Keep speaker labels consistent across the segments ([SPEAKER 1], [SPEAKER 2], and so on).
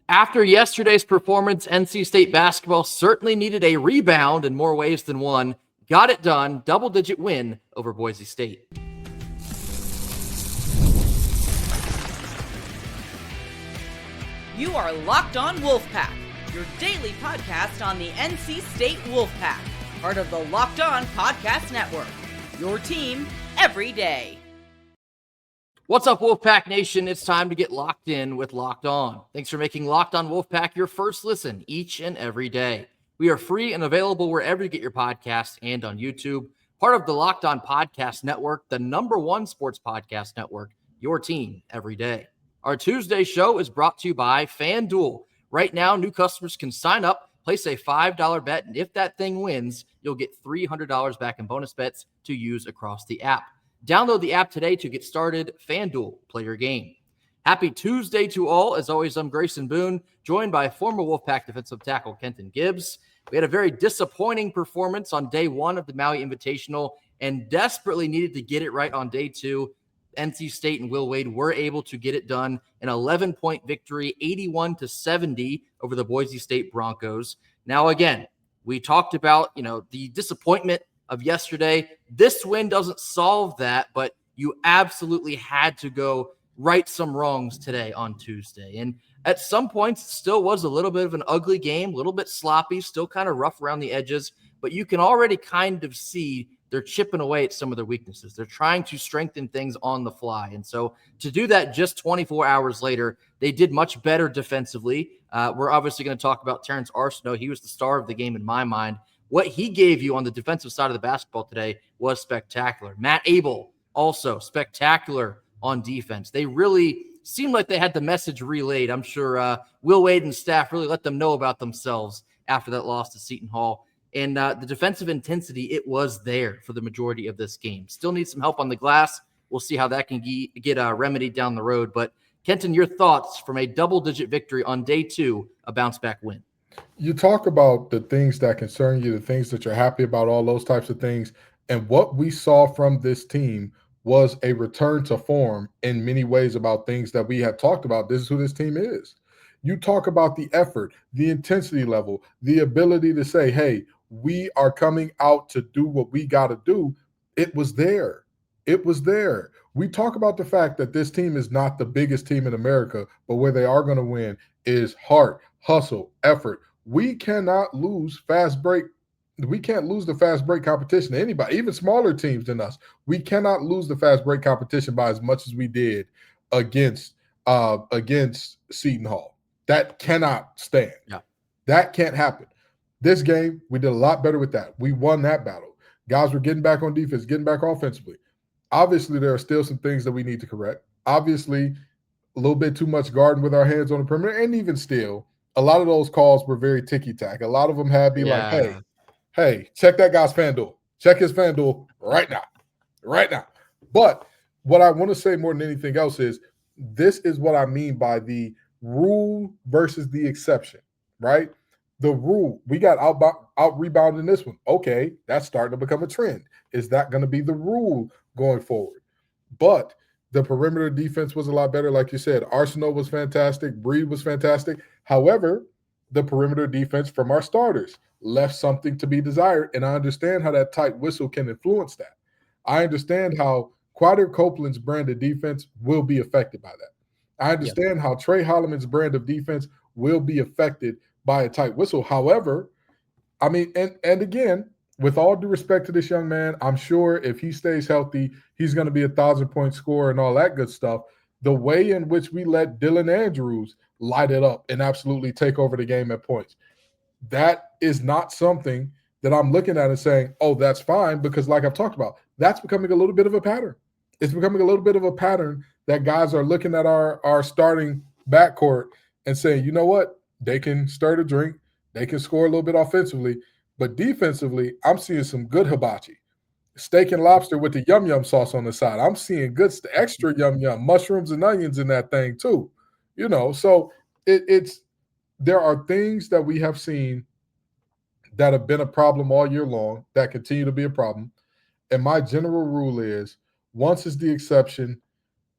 [SPEAKER 1] After yesterday's performance, NC State basketball certainly needed a rebound in more ways than one. Got it done. Double-digit win over Boise State.
[SPEAKER 2] You are Locked On Wolfpack, your daily podcast on the NC State Wolfpack, part of the Locked On Podcast Network, your team every day.
[SPEAKER 1] What's up, Wolfpack Nation? It's time to get locked in with Locked On. Thanks for making Locked On Wolfpack your first listen each and every day. We are free and available wherever you get your podcasts and on YouTube, part of the Locked On Podcast Network, the #1 sports podcast network, your team every day. Our Tuesday show is brought to you by FanDuel. Right now, new customers can sign up, place a $5 bet, and if that thing wins, you'll get $300 back in bonus bets to use across the app. Download the app today to get started. FanDuel, play your game. Happy Tuesday to all. As always, I'm Grayson Boone, joined by former Wolfpack defensive tackle Kenton Gibbs. We had a very disappointing performance on day one of the Maui Invitational and desperately needed to get it right on day two. NC State and Will Wade were able to get it done. An 11-point victory, 81-70 over the Boise State Broncos. Now, again, we talked about, the disappointment of yesterday. This win doesn't solve that, but you absolutely had to go right some wrongs today on Tuesday. And at some points, it still was a little bit of an ugly game, a little bit sloppy, still kind of rough around the edges, but you can already kind of see they're chipping away at some of their weaknesses. They're trying to strengthen things on the fly. And so to do that just 24 hours later, they did much better defensively. We're obviously going to talk about Terrence Arsenault. He was the star of the game in my mind. What he gave you on the defensive side of the basketball today was spectacular. Matt Abel, also spectacular on defense. They really seemed like they had the message relayed. I'm sure Will Wade and staff really let them know about themselves after that loss to Seton Hall. And the defensive intensity, it was there for the majority of this game. Still needs some help on the glass. We'll see how that can get remedied down the road. But Kenton, your thoughts from a double-digit victory on day two, a bounce-back win.
[SPEAKER 3] You talk about the things that concern you, the things that you're happy about, all those types of things. And what we saw from this team was a return to form in many ways about things that we had talked about. This is who this team is. You talk about the effort, the intensity level, the ability to say, hey, we are coming out to do what we got to do. It was there. It was there. We talk about the fact that this team is not the biggest team in America, but where they are going to win is heart, hustle, effort. We cannot lose fast break. We can't lose the fast break competition to anybody, even smaller teams than us. We cannot lose the fast break competition by as much as we did against Seton Hall. That cannot stand.
[SPEAKER 1] Yeah.
[SPEAKER 3] That can't happen. This game, we did a lot better with that. We won that battle. Guys were getting back on defense, getting back offensively. Obviously, there are still some things that we need to correct. Obviously, a little bit too much guarding with our hands on the perimeter, and even still, a lot of those calls were very ticky-tack. A lot of them had to be like, hey, check that guy's FanDuel. Check his FanDuel right now. But what I want to say more than anything else is this is what I mean by the rule versus the exception, right? The rule, we got out rebounding this one. Okay, that's starting to become a trend. Is that going to be the rule going forward? But the perimeter defense was a lot better, like you said. Arsenault was fantastic. Breed was fantastic. However, the perimeter defense from our starters left something to be desired, and I understand how that tight whistle can influence that. I understand how Quader Copeland's brand of defense will be affected by that. I understand how Trey Holloman's brand of defense will be affected by a tight whistle. However, I mean, and again, with all due respect to this young man, I'm sure if he stays healthy, he's going to be a 1,000-point scorer and all that good stuff. The way in which we let Dylan Andrews light it up and absolutely take over the game at points, that is not something that I'm looking at and saying, oh, that's fine, because like I've talked about, that's becoming a little bit of a pattern. It's becoming a little bit of a pattern that guys are looking at our starting backcourt and saying, you know what? They can stir the drink. They can score a little bit offensively. But defensively, I'm seeing some good hibachi. Steak and lobster with the yum-yum sauce on the side. I'm seeing good extra yum-yum, mushrooms and onions in that thing too. So there are things that we have seen that have been a problem all year long that continue to be a problem. And my general rule is once is the exception,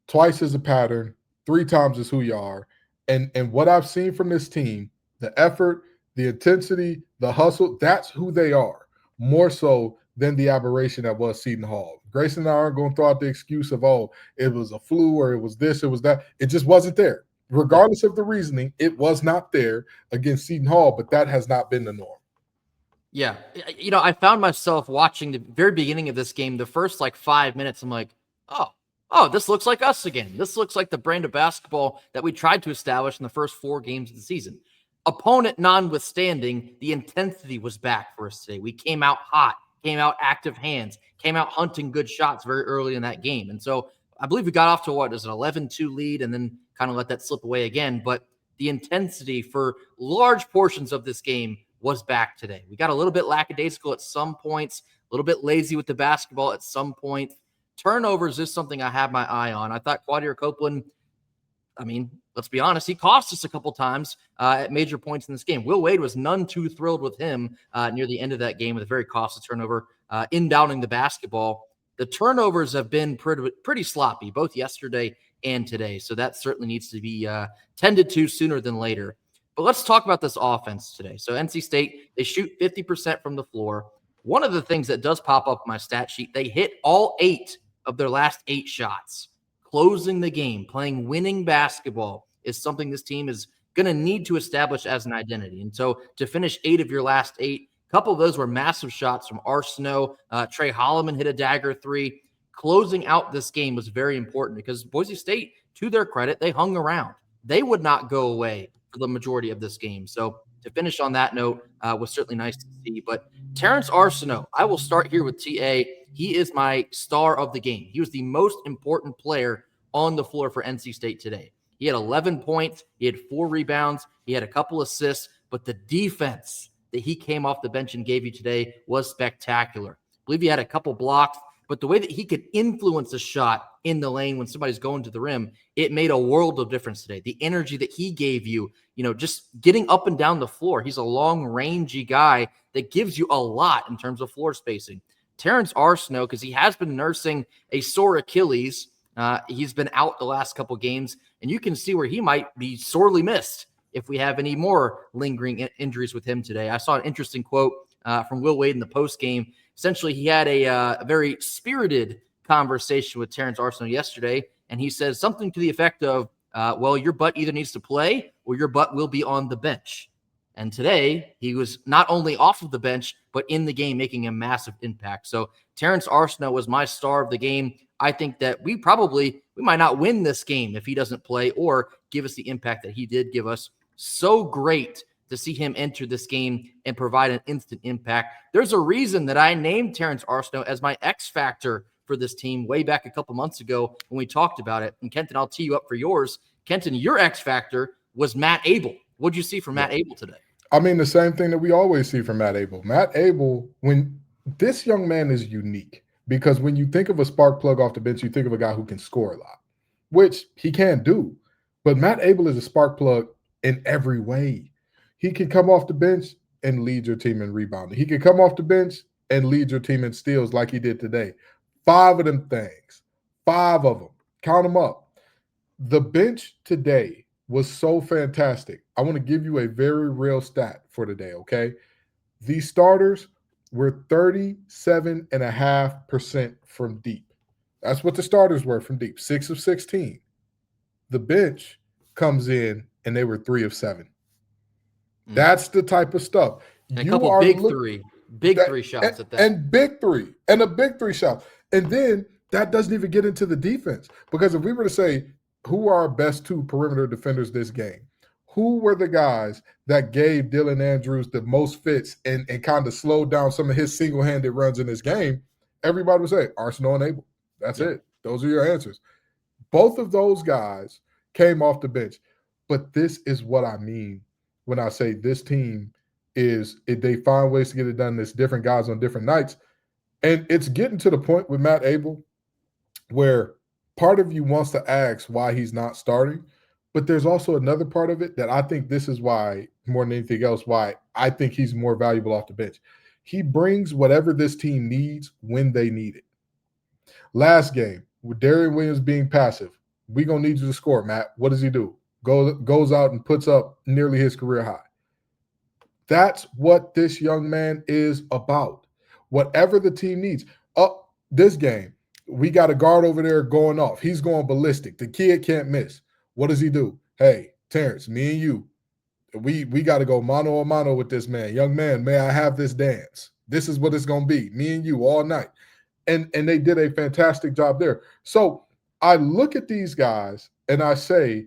[SPEAKER 3] twice is a pattern, 3 times is who you are. And what I've seen from this team, the effort, the intensity, the hustle, that's who they are, more so than the aberration that was Seton Hall. Grayson and I aren't going to throw out the excuse of, oh, it was a flu or it was this, it was that. It just wasn't there. Regardless of the reasoning, it was not there against Seton Hall, but that has not been the norm.
[SPEAKER 1] Yeah. I found myself watching the very beginning of this game, the first 5 minutes. I'm like, oh, this looks like us again. This looks like the brand of basketball that we tried to establish in the first 4 games of the season. Opponent notwithstanding, the intensity was back for us today. We came out hot, came out active hands, came out hunting good shots very early in that game. And so I believe we got off to an 11-2 lead and then kind of let that slip away again. But the intensity for large portions of this game was back today. We got a little bit lackadaisical at some points, a little bit lazy with the basketball at some point. Turnovers is something I have my eye on. I thought Quadir Copeland, let's be honest, he cost us a couple times at major points in this game. Will Wade was none too thrilled with him near the end of that game with a very costly turnover, inbounding the basketball. The turnovers have been pretty sloppy, both yesterday and today. So that certainly needs to be tended to sooner than later. But let's talk about this offense today. So NC State, they shoot 50% from the floor. One of the things that does pop up in my stat sheet, they hit all 8 of their last 8 shots. Closing the game, playing winning basketball is something this team is going to need to establish as an identity. And so to finish 8 of your last 8, a couple of those were massive shots from Arsenault. Trey Holloman hit a dagger 3. Closing out this game was very important because Boise State, to their credit, they hung around. They would not go away for the majority of this game. So to finish on that note was certainly nice to see. But Terrence Arsenault, I will start here with TA. He is my star of the game. He was the most important player on the floor for NC State today. He had 11 points. He had 4 rebounds. He had a couple assists. But the defense that he came off the bench and gave you today was spectacular. I believe he had a couple blocks. But the way that he could influence a shot in the lane when somebody's going to the rim, it made a world of difference today. The energy that he gave you, just getting up and down the floor. He's a long, rangy guy that gives you a lot in terms of floor spacing. Terrence Arsenault, because he has been nursing a sore Achilles. He's been out the last couple games, and you can see where he might be sorely missed if we have any more lingering injuries with him today. I saw an interesting quote from Will Wade in the postgame. Essentially, he had a very spirited conversation with Terrence Arsenault yesterday, and he says something to the effect of, your butt either needs to play or your butt will be on the bench. And today, he was not only off of the bench, but in the game, making a massive impact. So Terrence Arsenault was my star of the game. I think that we might not win this game if he doesn't play or give us the impact that he did give us. So great to see him enter this game and provide an instant impact. There's a reason that I named Terrence Arsenault as my X factor for this team way back a couple months ago when we talked about it. And Kenton, I'll tee you up for yours. Kenton, your X factor was Matt Abel. What'd you see from Matt Abel today?
[SPEAKER 3] The same thing that we always see from Matt Abel. Matt Abel, when this young man is unique, because when you think of a spark plug off the bench, you think of a guy who can score a lot, which he can do. But Matt Abel is a spark plug in every way. He can come off the bench and lead your team in rebounding. He can come off the bench and lead your team in steals like he did today. 5 of them things. 5 of them. Count them up. The bench today was so fantastic. I want to give you a very real stat for today, okay? These starters were 37.5% from deep. That's what the starters were from deep, 6 of 16. The bench comes in and they were 3 of 7. That's the type of stuff.
[SPEAKER 1] And a couple big three shots at that.
[SPEAKER 3] And big three, and a big 3 shot. And then that doesn't even get into the defense. Because if we were to say, who are our best 2 perimeter defenders this game? Who were the guys that gave Dylan Andrews the most fits and kind of slowed down some of his single-handed runs in this game? Everybody would say, Arsenault and Abel. That's it. Those are your answers. Both of those guys came off the bench. But this is what I mean when I say this team is, if they find ways to get it done, there's different guys on different nights. And it's getting to the point with Matt Abel where part of you wants to ask why he's not starting, but there's also another part of it that I think this is why, more than anything else, why I think he's more valuable off the bench. He brings whatever this team needs when they need it. Last game, with Darian Williams being passive, we're going to need you to score, Matt. What does he do? goes out and puts up nearly his career high. That's what this young man is about. Whatever the team needs. Up this game, we got a guard over there going off. He's going ballistic. The kid can't miss. What does he do? Hey, Terrence, me and you, we got to go mano a mano with this man. Young man, may I have this dance? This is what it's going to be. Me and you all night. And they did a fantastic job there. So I look at these guys and I say,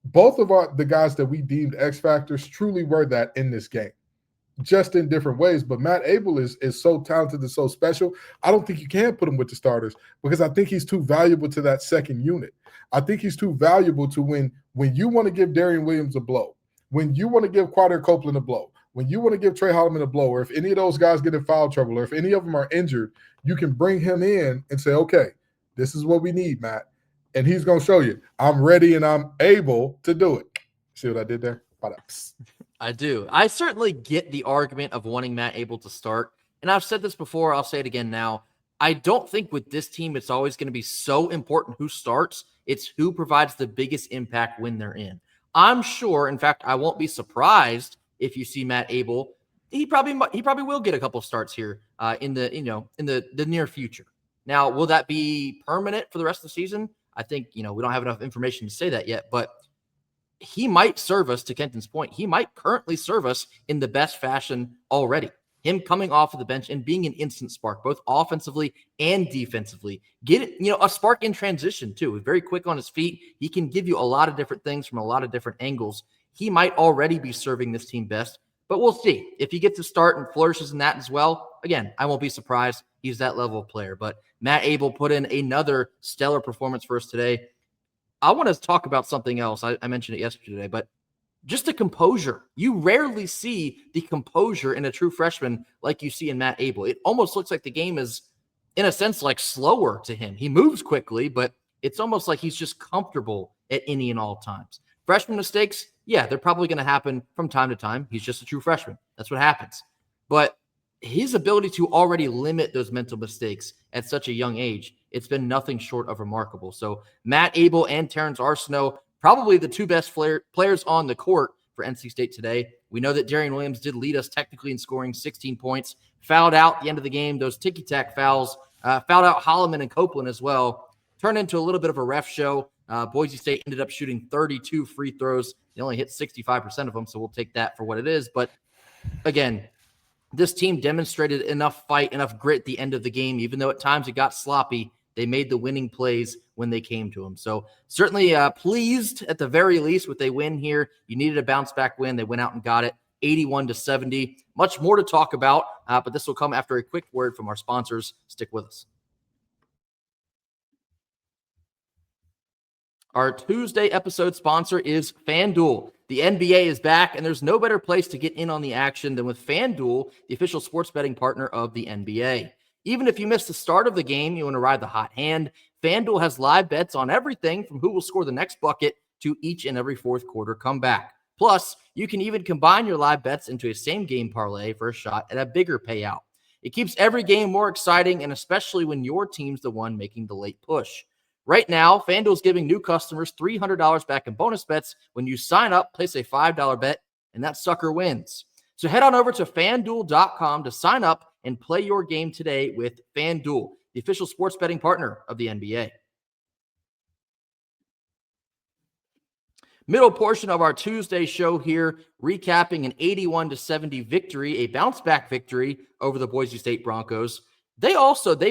[SPEAKER 3] both of the guys that we deemed X factors truly were that in this game, just in different ways. But Matt Abel is so talented and so special. I don't think you can put him with the starters because I think he's too valuable to that second unit. I think he's too valuable to when you want to give Darian Williams a blow, when you want to give Quader Copeland a blow, when you want to give Trey Holloman a blow, or if any of those guys get in foul trouble, or if any of them are injured, you can bring him in and say, okay, this is what we need, Matt. And he's going to show you, I'm ready and I'm able to do it. See what I did there?
[SPEAKER 1] I do. I certainly get the argument of wanting Matt Abel to start. And I've said this before. I'll say it again now. I don't think with this team, it's always going to be so important who starts. It's who provides the biggest impact when they're in. I'm sure, in fact, I won't be surprised if you see Matt Abel. He probably will get a couple starts here in the near future. Now, will that be permanent for the rest of the season? I think, we don't have enough information to say that yet, but he might serve us, to Kenton's point. He might currently serve us in the best fashion already. Him coming off of the bench and being an instant spark, both offensively and defensively. Get it, a spark in transition too. He's very quick on his feet. He can give you a lot of different things from a lot of different angles. He might already be serving this team best, but we'll see. If he gets to start and flourishes in that as well, again, I won't be surprised. He's that level of player. But Matt Abel put in another stellar performance for us today. I want to talk about something else. I mentioned it yesterday, but just the composure. You rarely see the composure in a true freshman like you see in Matt Abel. It almost looks like the game is, in a sense, like slower to him. He moves quickly, but it's almost like he's just comfortable at any and all times. Freshman mistakes, yeah, they're probably going to happen from time to time. He's just a true freshman. That's what happens. But his ability to already limit those mental mistakes at such a young age, it's been nothing short of remarkable. So Matt Abel and Terrence Arsenault, probably the two best players on the court for NC State today. We know that Darian Williams did lead us technically in scoring 16 points, fouled out at the end of the game. Those ticky-tack fouls, fouled out Holloman and Copeland as well. Turned into a little bit of a ref show. Boise State ended up shooting 32 free throws. They only hit 65% of them, so we'll take that for what it is. But again, this team demonstrated enough fight, enough grit at the end of the game, even though at times it got sloppy. They made the winning plays when they came to them. So certainly pleased at the very least with a win here. You needed a bounce back win. They went out and got it 81-70. Much more to talk about, but this will come after a quick word from our sponsors. Stick with us. Our Tuesday episode sponsor is FanDuel. The NBA is back, and there's no better place to get in on the action than with FanDuel, the official sports betting partner of the NBA. Even if you missed the start of the game, you want to ride the hot hand, FanDuel has live bets on everything from who will score the next bucket to each and every fourth quarter comeback. Plus, you can even combine your live bets into a same-game parlay for a shot at a bigger payout. It keeps every game more exciting, and especially when your team's the one making the late push. Right now, FanDuel is giving new customers $300 back in bonus bets when you sign up, place a $5 bet, and that sucker wins. So head on over to FanDuel.com to sign up and play your game today with FanDuel, the official sports betting partner of the NBA. Middle portion of our Tuesday show here, recapping an 81-70 victory, a bounce-back victory over the Boise State Broncos. They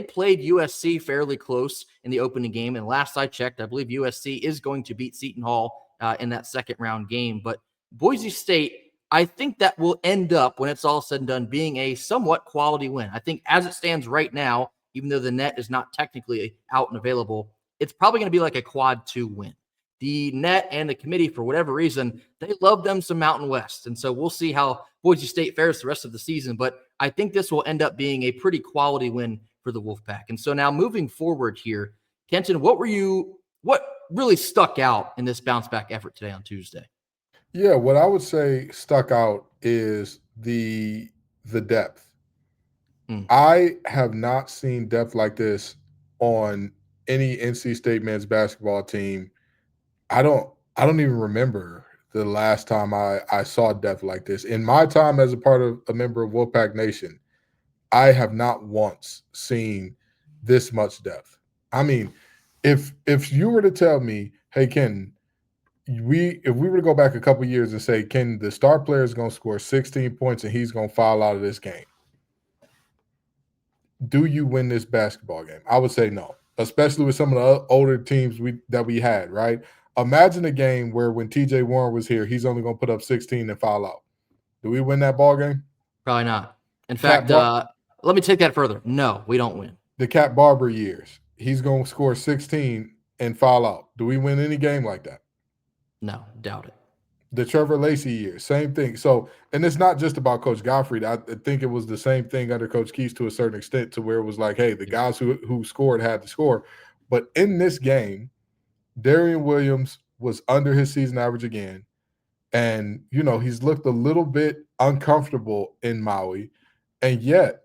[SPEAKER 1] played USC fairly close in the opening game, and last I checked, I believe USC is going to beat Seton Hall in that second-round game. But Boise State, I think that will end up, when it's all said and done, being a somewhat quality win. I think as it stands right now, even though the net is not technically out and available, it's probably going to be like a quad 2 win. The net and the committee, for whatever reason, they love them some Mountain West. And so we'll see how Boise State fares the rest of the season. But I think this will end up being a pretty quality win for the Wolfpack. And so now moving forward here, Kenton, what really stuck out in this bounce back effort today on Tuesday?
[SPEAKER 3] Yeah, what I would say stuck out is the depth. I have not seen depth like this on any NC State men's basketball team. I I don't even remember the last time I saw depth like this. In my time as a member of Wolfpack Nation, I have not once seen this much depth. I mean, if you were to tell me, hey Ken, if we were to go back a couple years and say, Ken, the star player is going to score 16 points and he's going to foul out of this game, do you win this basketball game? I would say no, especially with some of the older teams that we had, right? Imagine a game where when TJ Warren was here, he's only going to put up 16 and foul out. Do we win that ball game?
[SPEAKER 1] Probably not. In fact, let me take that further. No, we don't win.
[SPEAKER 3] The Cat Barber years, he's going to score 16 and foul out. Do we win any game like that?
[SPEAKER 1] No, doubt it.
[SPEAKER 3] The Trevor Lacey years, same thing. So, and it's not just about Coach Gottfried. I think it was the same thing under Coach Keys to a certain extent, to where it was like, hey, the guys who scored had to score. But in this game, Darian Williams was under his season average again. And, he's looked a little bit uncomfortable in Maui. And yet,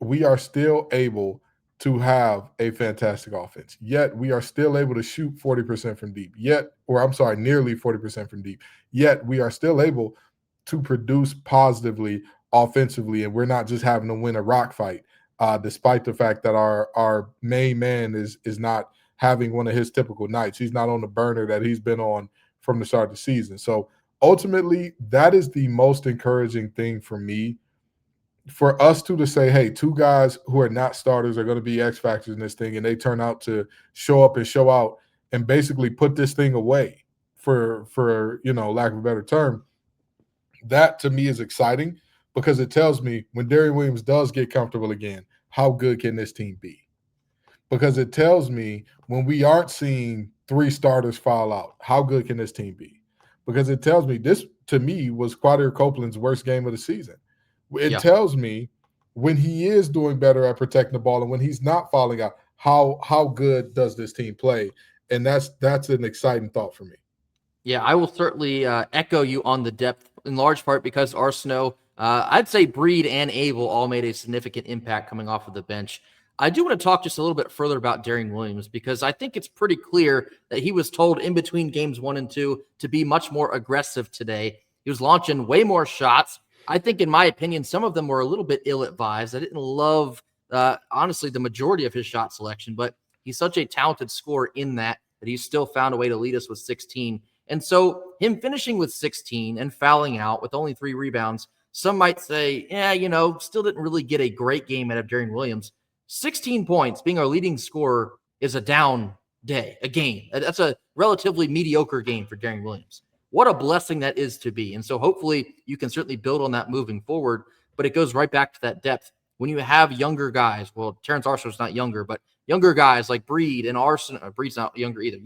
[SPEAKER 3] we are still able to have a fantastic offense. Yet, we are still able to shoot 40% from deep. Nearly 40% from deep. Yet, we are still able to produce positively offensively, and we're not just having to win a rock fight, despite the fact that our main man is not having one of his typical nights. He's not on the burner that he's been on from the start of the season. So, ultimately, that is the most encouraging thing for me. For us to say, hey, two guys who are not starters are going to be X factors in this thing, and they turn out to show up and show out and basically put this thing away, for lack of a better term. That to me is exciting, because it tells me when Darian Williams does get comfortable again, how good can this team be? Because it tells me when we aren't seeing three starters foul out, how good can this team be? Because it tells me this, to me, was Quadir Copeland's worst game of the season. It tells me when he is doing better at protecting the ball and when he's not fouling out, how good does this team play? And that's an exciting thought for me.
[SPEAKER 1] Yeah, I will certainly echo you on the depth, in large part because Arsenault, I'd say Breed and Abel all made a significant impact coming off of the bench. I do want to talk just a little bit further about Darian Williams, because I think it's pretty clear that he was told in between games 1 and 2 to be much more aggressive today. He was launching way more shots. I think, in my opinion, some of them were a little bit ill-advised. I didn't love, honestly, the majority of his shot selection, but he's such a talented scorer in that he's still found a way to lead us with 16. And so him finishing with 16 and fouling out with only 3 rebounds, some might say, still didn't really get a great game out of Darian Williams. 16 points, being our leading scorer, is a down day, a game. That's a relatively mediocre game for Darian Williams. What a blessing that is to be. And so hopefully you can certainly build on that moving forward, but it goes right back to that depth. When you have younger guys, well, Terrence Arsenault's not younger, but younger guys like Breed and Arsenault, Breed's not younger either.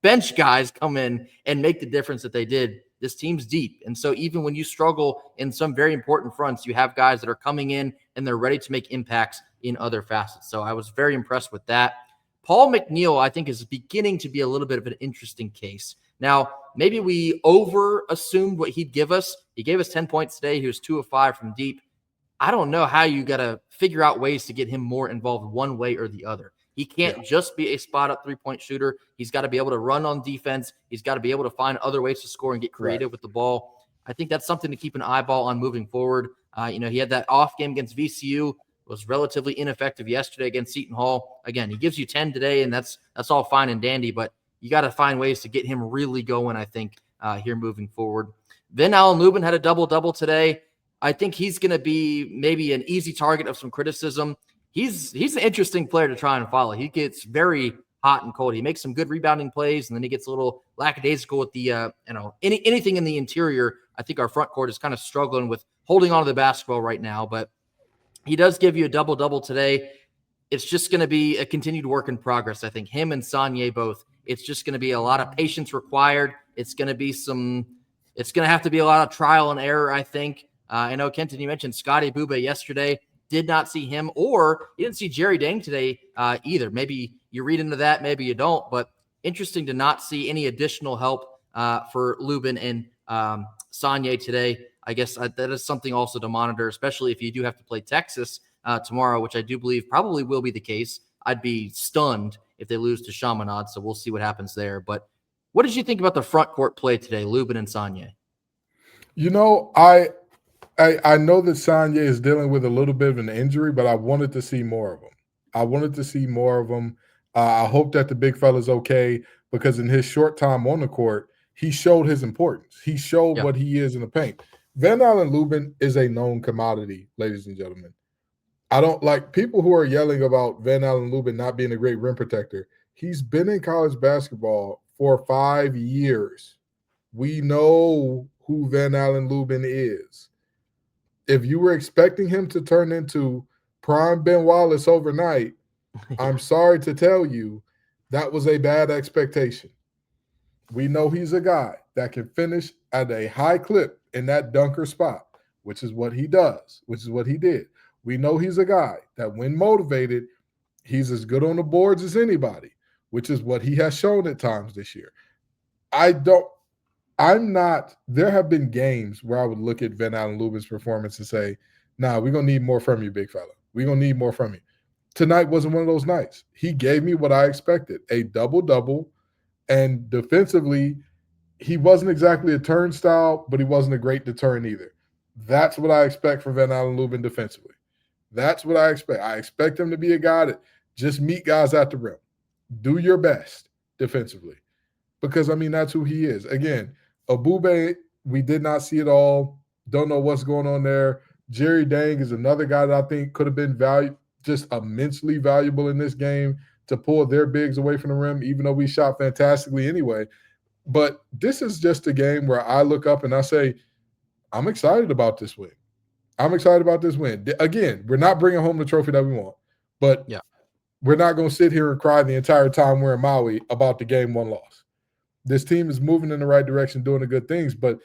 [SPEAKER 1] Bench guys come in and make the difference that they did. This team's deep. And so even when you struggle in some very important fronts, you have guys that are coming in and they're ready to make impacts in other facets. So I was very impressed with that. Paul McNeil, I think, is beginning to be a little bit of an interesting case. Now, maybe we over-assumed what he'd give us. He gave us 10 points today. He was 2 of 5 from deep. I don't know how you got to figure out ways to get him more involved one way or the other. He can't just be a spot-up three-point shooter. He's got to be able to run on defense. He's got to be able to find other ways to score and get creative with the ball. I think that's something to keep an eyeball on moving forward. He had that off game against VCU, was relatively ineffective yesterday against Seton Hall. Again, he gives you 10 today, and that's all fine and dandy, but you got to find ways to get him really going, I think, here moving forward. Then Allen Lubin had a double-double today. I think he's going to be maybe an easy target of some criticism. He's an interesting player to try and follow. He gets very hot and cold. He makes some good rebounding plays, and then he gets a little lackadaisical with the, anything in the interior. I think our front court is kind of struggling with holding on to the basketball right now, but he does give you a double-double today. It's just going to be a continued work in progress. I think him and Sanye both. It's just going to be a lot of patience required. It's going to have to be a lot of trial and error, I think. I know, Kenton, you mentioned Scotty Bube yesterday. Did not see him, or you didn't see Jerry Dang today either. Maybe you read into that, maybe you don't, but interesting to not see any additional help for Lubin and Sanye today. I guess that is something also to monitor, especially if you do have to play Texas tomorrow, which I do believe probably will be the case. I'd be stunned if they lose to Chaminade, so we'll see what happens there. But What did you think about the front court play today, Lubin and Sanye?
[SPEAKER 3] You know, I know that Sanye is dealing with a little bit of an injury, but I wanted to see more of him. I hope that the big fella's okay, because in his short time on the court, he showed his importance. He showed what he is in the paint. Van Allen Lubin is a known commodity, ladies and gentlemen. I don't like people who are yelling about Van Allen Lubin not being a great rim protector. He's been in college basketball for 5 years. We know who Van Allen Lubin is. If you were expecting him to turn into prime Ben Wallace overnight, I'm sorry to tell you, that was a bad expectation. We know he's a guy that can finish at a high clip in that dunker spot, which is what he does, which is what he did. We know he's a guy that when motivated, he's as good on the boards as anybody, which is what he has shown at times this year. There have been games where I would look at Van Allen Lubin's performance and say, nah, we're going to need more from you, big fella. We're going to need more from you. Tonight wasn't one of those nights. He gave me what I expected, a double-double, and defensively, he wasn't exactly a turnstile, but he wasn't a great deterrent either. That's what I expect from Van Allen Lubin defensively. That's what I expect. I expect him to be a guy that just meet guys at the rim. Do your best defensively, because, I mean, that's who he is. Again, Abube, we did not see it all. Don't know what's going on there. Jerry Dang is another guy that I think could have been just immensely valuable in this game to pull their bigs away from the rim, even though we shot fantastically anyway. But this is just a game where I look up and I say, I'm excited about this win. Again, we're not bringing home the trophy that we want, but we're not going to sit here and cry the entire time we're in Maui about the game one loss. This team is moving in the right direction, doing the good things, but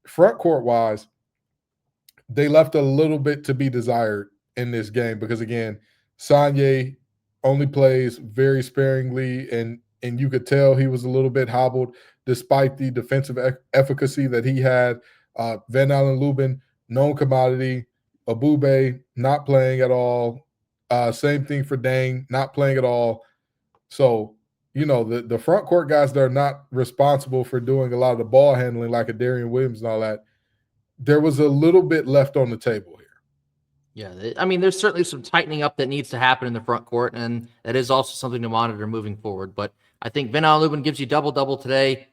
[SPEAKER 3] front court-wise, they left a little bit to be desired in this game because, again, Sanye only plays very sparingly, and you could tell he was a little bit hobbled despite the defensive efficacy that he had. Van Allen Lubin, known commodity. Abube, not playing at all. Same thing for Dang, not playing at all. So, you know, the front court guys that are not responsible for doing a lot of the ball handling like a Darian Williams and all that, there was a little bit left on the table here.
[SPEAKER 1] Yeah, I mean, there's certainly some tightening up that needs to happen in the front court, and that is also something to monitor moving forward. But I think Van Allen Lubin gives you double-double today.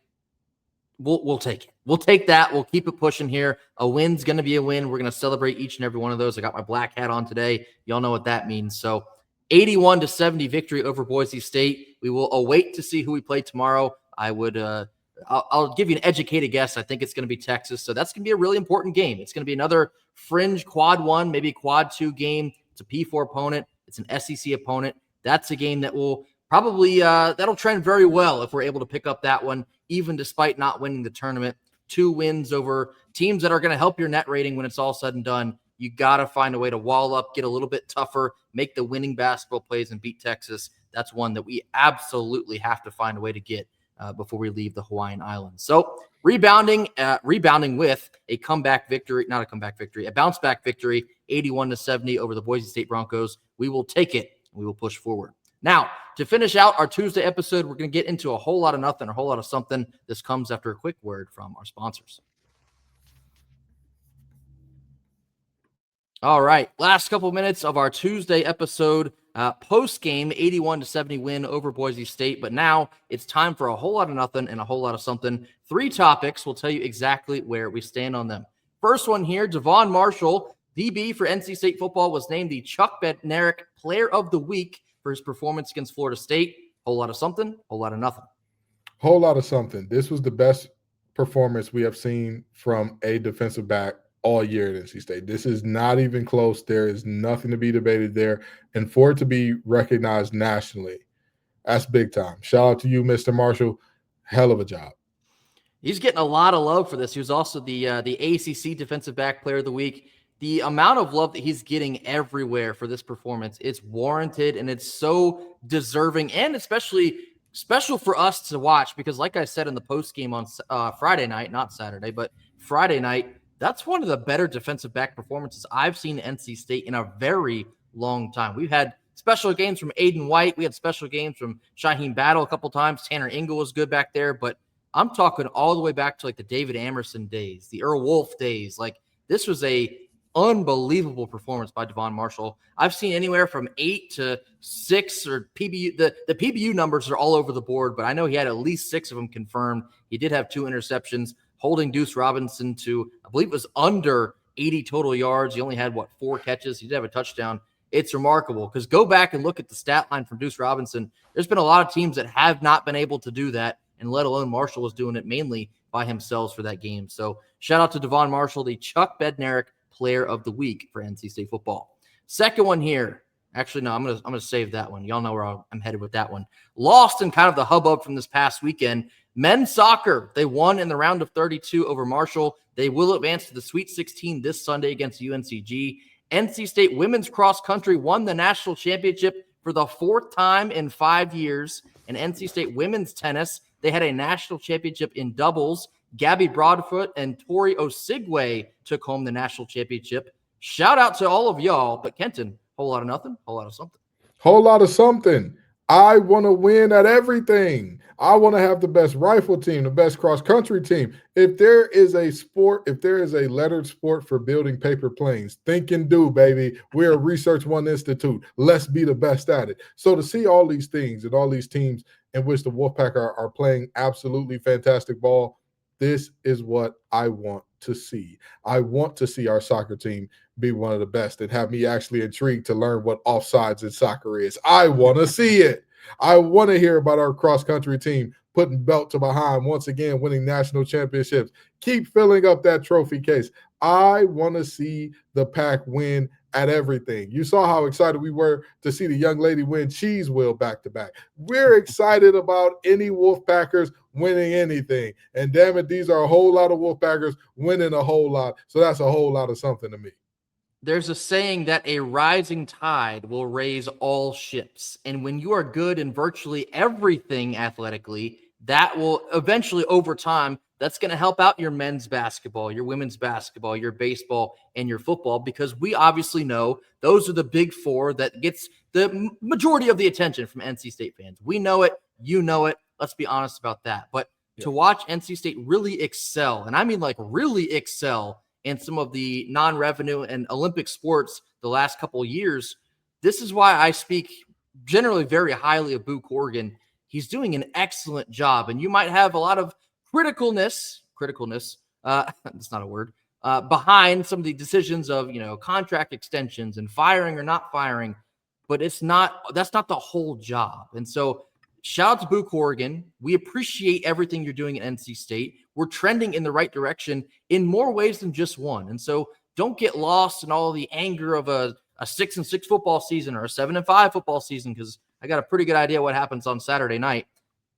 [SPEAKER 1] We'll take it. We'll take that. We'll keep it pushing here. A win's going to be a win. We're going to celebrate each and every one of those. I got my black hat on today. Y'all know what that means. So 81-70 victory over Boise State. We will await to see who we play tomorrow. I'll give you an educated guess. I think it's going to be Texas. So that's going to be a really important game. It's going to be another fringe quad 1, maybe quad 2 game. It's a P4 opponent. It's an SEC opponent. That's a game that will probably that'll trend very well if we're able to pick up that one, even despite not winning the tournament. 2 wins over teams that are going to help your net rating when it's all said and done. You got to find a way to wall up, get a little bit tougher, make the winning basketball plays, and beat Texas. That's one that we absolutely have to find a way to get before we leave the Hawaiian Islands. So rebounding with a comeback victory, not a comeback victory, a bounce back victory, 81-70 over the Boise State Broncos. We will take it. We will push forward. Now, to finish out our Tuesday episode, we're going to get into a whole lot of nothing, a whole lot of something. This comes after a quick word from our sponsors. All right, last couple minutes of our Tuesday episode, post-game 81-70 win over Boise State. But now it's time for a whole lot of nothing and a whole lot of something. 3 topics. We'll tell you exactly where we stand on them. First one here, Devon Marshall, DB for NC State football, was named the Chuck Bednarik Player of the Week for his performance against Florida State. Whole lot of something, whole lot of nothing.
[SPEAKER 3] Whole lot of something. This was the best performance we have seen from a defensive back all year at NC State. This is not even close. There is nothing to be debated there. And for it to be recognized nationally, that's big time. Shout out to you, Mr. Marshall. Hell of a job.
[SPEAKER 1] He's getting a lot of love for this. He was also the ACC Defensive Back Player of the Week. The amount of love that he's getting everywhere for this performance, it's warranted, and it's so deserving, and especially special for us to watch because, like I said in the post game on Friday night, not Saturday, but Friday night, that's one of the better defensive back performances I've seen NC State in a very long time. We've had special games from Aiden White. We had special games from Shaheem Battle a couple times. Tanner Ingle was good back there, but I'm talking all the way back to like the David Amerson days, the Earl Wolf days. Like this was a unbelievable performance by Devon Marshall. I've seen anywhere from 8 to 6 or PBU. The PBU numbers are all over the board, but I know he had at least 6 of them confirmed. He did have 2 interceptions, holding Deuce Robinson to, I believe it was under 80 total yards. He only had, 4 catches. He did have a touchdown. It's remarkable because go back and look at the stat line from Deuce Robinson. There's been a lot of teams that have not been able to do that, and let alone Marshall was doing it mainly by himself for that game. So shout out to Devon Marshall, the Chuck Bednarik Player of the Week for NC State football. Second one here. Actually, no, I'm gonna save that one. Y'all know where I'm headed with that one. Lost in kind of the hubbub from this past weekend. Men's soccer, they won in the round of 32 over Marshall. They will advance to the Sweet 16 this Sunday against UNCG. NC State women's cross country won the national championship for the 4th time in 5 years. And NC State women's tennis, they had a national championship in doubles. Gabby Broadfoot and Tori Osigwe took home the national championship. Shout out to all of y'all, but Kenton, whole lot of nothing, whole lot of something.
[SPEAKER 3] Whole lot of something. I want to win at everything. I want to have the best rifle team, the best cross-country team. If there is a sport, if there is a lettered sport for building paper planes, think and do, baby. We're a Research One Institute. Let's be the best at it. So to see all these things and all these teams in which the Wolfpack are playing absolutely fantastic ball, this is what I want to see. I want to see our soccer team be one of the best and have me actually intrigued to learn what offsides in soccer is. I want to see it. I want to hear about our cross-country team putting belt to behind, once again winning national championships. Keep filling up that trophy case. I want to see the Pack win at everything. You saw how excited we were to see the young lady win Cheese Wheel back-to-back. We're excited about any Wolfpackers winning anything. And damn it, these are a whole lot of Wolfpackers winning a whole lot. So that's a whole lot of something to me.
[SPEAKER 1] There's a saying that a rising tide will raise all ships. And when you are good in virtually everything athletically, that will eventually, over time, that's going to help out your men's basketball, your women's basketball, your baseball, and your football, because we obviously know those are the big 4 that gets the majority of the attention from NC State fans. We know it. You know it. Let's be honest about that. But to watch NC State really excel, and I mean like really excel in some of the non-revenue and Olympic sports the last couple of years, this is why I speak generally very highly of Boo Corrigan. He's doing an excellent job, and you might have a lot of criticalness, that's not a word, behind some of the decisions of, contract extensions and firing or not firing, but that's not the whole job. And so shout out to Boo Corrigan. We appreciate everything you're doing at NC State. We're trending in the right direction in more ways than just one. And so don't get lost in all the anger of a 6-6 football season or a 7-5 football season, because I got a pretty good idea what happens on Saturday night.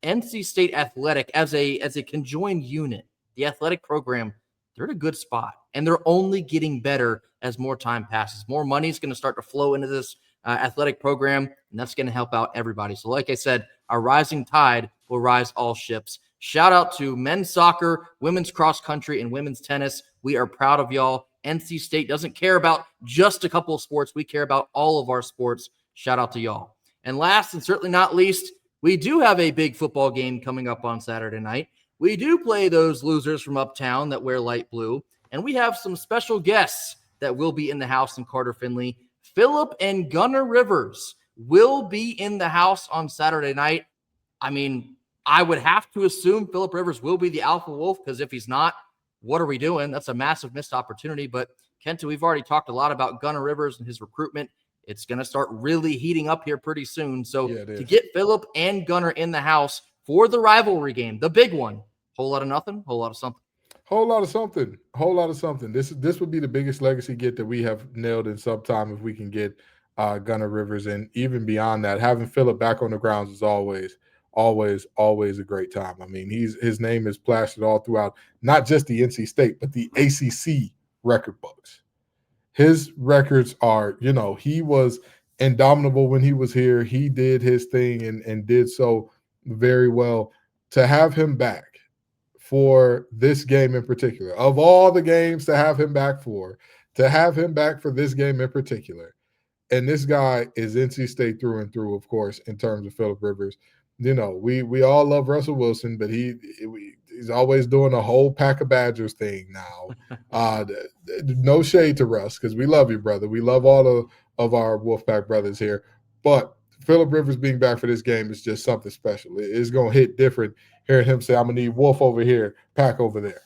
[SPEAKER 1] NC State Athletic, as a conjoined unit, the athletic program, they're in a good spot, and they're only getting better as more time passes. More money is going to start to flow into this athletic program, and that's going to help out everybody. So like I said, our rising tide will rise all ships. Shout out to men's soccer, women's cross country, and women's tennis. We are proud of y'all. NC State doesn't care about just a couple of sports. We care about all of our sports. Shout out to y'all. And last and certainly not least, we do have a big football game coming up on Saturday night. We do play those losers from uptown that wear light blue, and we have some special guests that will be in the house in Carter Finley. Phillip and Gunnar Rivers will be in the house on Saturday night. I mean, I would have to assume Phillip Rivers will be the alpha wolf, because if he's not, what are we doing? That's a massive missed opportunity. But Kenta, we've already talked a lot about Gunnar Rivers and his recruitment. It's going to start really heating up here pretty soon. So to get Phillip and Gunnar in the house for the rivalry game, the big one, whole lot of nothing, whole lot of something.
[SPEAKER 3] Whole lot of something. Whole lot of something. This would be the biggest legacy get that we have nailed in some time if we can get Gunnar Rivers. And even beyond that, having Phillip back on the grounds is always a great time. I mean, his name is plastered all throughout, not just the NC State, but the ACC record books. His records are, he was indomitable when he was here. He did his thing and did so very well. To have him back for this game in particular, of all the games to have him back for this game in particular, and this guy is NC State through and through, of course, in terms of Phillip Rivers. We all love Russell Wilson, but He's always doing a whole pack of Badgers thing now. No shade to Russ, because we love you, brother. We love all of our Wolfpack brothers here. But Phillip Rivers being back for this game is just something special. It's going to hit different hearing him say, I'm going to need Wolf over here, Pack over there.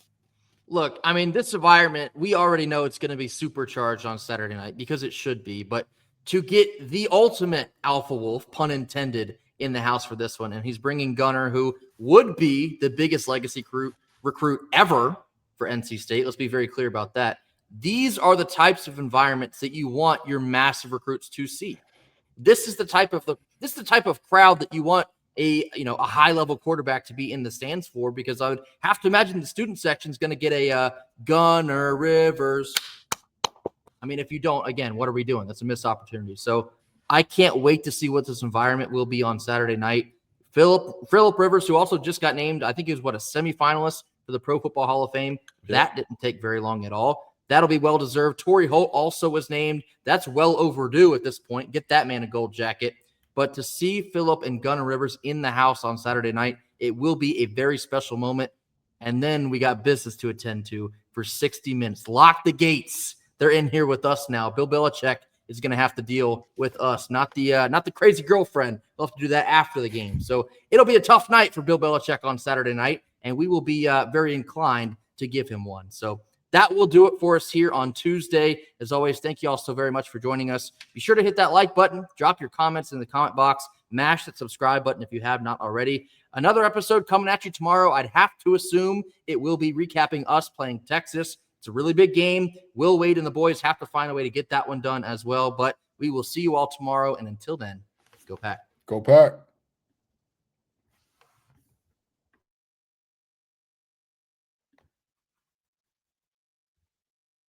[SPEAKER 1] Look, I mean, this environment, we already know it's going to be supercharged on Saturday night because it should be. But to get the ultimate alpha wolf, pun intended, in the house for this one, and he's bringing Gunner, who would be the biggest legacy recruit ever for NC State. Let's be very clear about that. These are the types of environments that you want your massive recruits to see. This is the type of crowd that you want a high level quarterback to be in the stands for, because I would have to imagine the student section is going to get a Gunner Rivers. I mean, if you don't, again, what are we doing? That's a missed opportunity. So I can't wait to see what this environment will be on Saturday night. Phillip Rivers, who also just got named, I think he was a semifinalist for the Pro Football Hall of Fame. Yeah. That didn't take very long at all. That'll be well-deserved. Torrey Holt also was named. That's well overdue at this point. Get that man a gold jacket. But to see Phillip and Gunner Rivers in the house on Saturday night, it will be a very special moment. And then we got business to attend to for 60 minutes. Lock the gates. They're in here with us now. Bill Belichick is going to have to deal with us, not the crazy girlfriend. We'll have to do that after the game. So it'll be a tough night for Bill Belichick on Saturday night, and we will be very inclined to give him one. So that will do it for us here on Tuesday. As always, thank you all so very much for joining us. Be sure to hit that like button, drop your comments in the comment box, mash that subscribe button if you have not already. Another episode coming at you tomorrow. I'd have to assume it will be recapping us playing Texas. It's a really big game. Will Wade and the boys have to find a way to get that one done as well. But we will see you all tomorrow. And until then, go Pack.
[SPEAKER 3] Go Pack.